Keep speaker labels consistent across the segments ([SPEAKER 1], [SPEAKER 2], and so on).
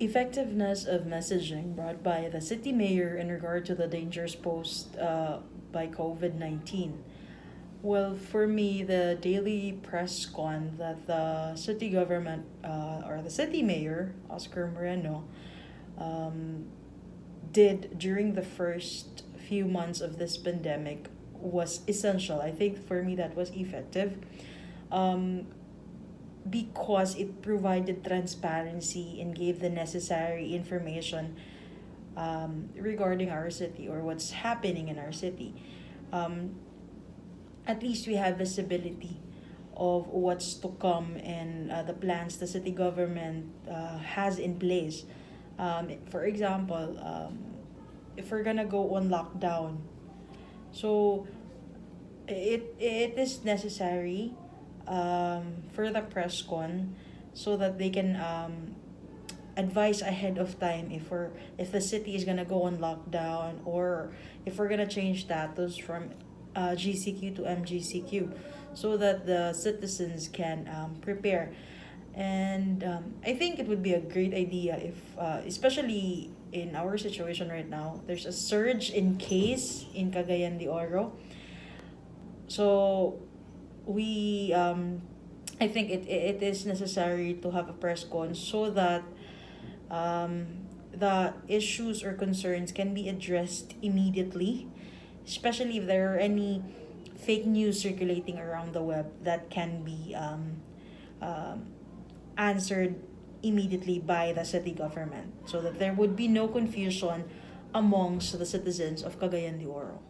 [SPEAKER 1] Effectiveness of messaging brought by the city mayor in regard to the dangers posed by COVID 19. Well, for me, the daily press con that the city government or the city mayor, Oscar Moreno, um, did during the first few months of this pandemic was essential. I think for me that was effective. Um, because it provided transparency and gave the necessary information regarding our city or what's happening in our city. Um, at least we have visibility of what's to come and the plans the city government has in place. For example, if we're gonna go on lockdown, so it is necessary for the press con so that they can advise ahead of time if the city is gonna go on lockdown or if we're gonna change status from GCQ to MGCQ so that the citizens can prepare. And I think it would be a great idea if, especially in our situation right now, there's a surge in case in Cagayan de Oro. So we I think it is necessary to have a press con so that um, the issues or concerns can be addressed immediately, especially if there are any fake news circulating around the web that can be um, answered immediately by the city government so that there would be no confusion amongst the citizens of Cagayan de Oro.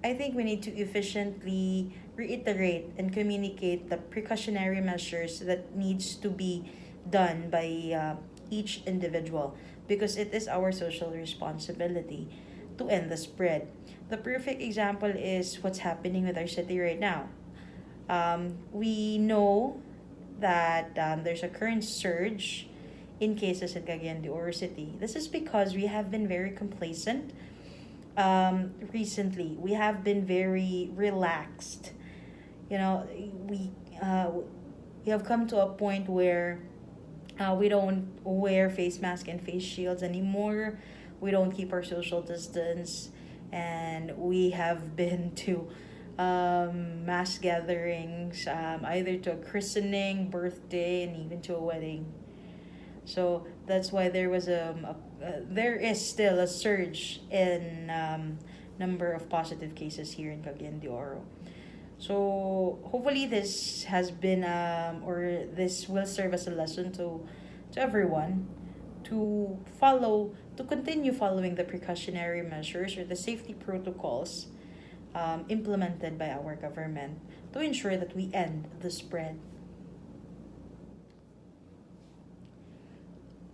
[SPEAKER 1] I think we need to efficiently reiterate and communicate the precautionary measures that needs to be done by each individual because it is our social responsibility to end the spread. The perfect example is what's happening with our city right now. We know that there's a current surge in cases in Cagayan de Oro City. This is because we have been very complacent recently. We have been very relaxed. You know, we uh, we have come to a point where we don't wear face mask and face shields anymore. We don't keep our social distance, and we have been to mass gatherings, either to a christening, birthday, and even to a wedding. So that's why there is still a surge in number of positive cases here in Cagayan de Oro. So hopefully this has been or this will serve as a lesson to everyone to follow to continue following the precautionary measures or the safety protocols implemented by our government to ensure that we end the spread.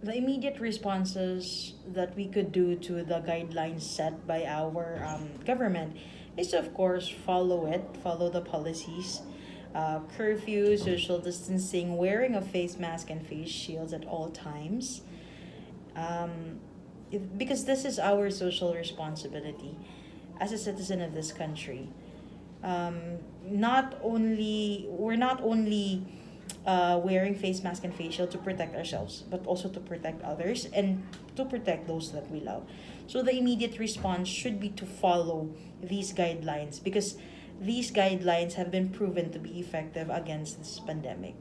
[SPEAKER 1] The immediate responses that we could do to the guidelines set by our government is to, of course, follow the policies, curfew, social distancing, wearing a face mask and face shields at all times. Because this is our social responsibility as a citizen of this country. Not only we're not only wearing face mask and facial to protect ourselves, but also to protect others and to protect those that we love. So the immediate response should be to follow these guidelines because these guidelines have been proven to be effective against this pandemic.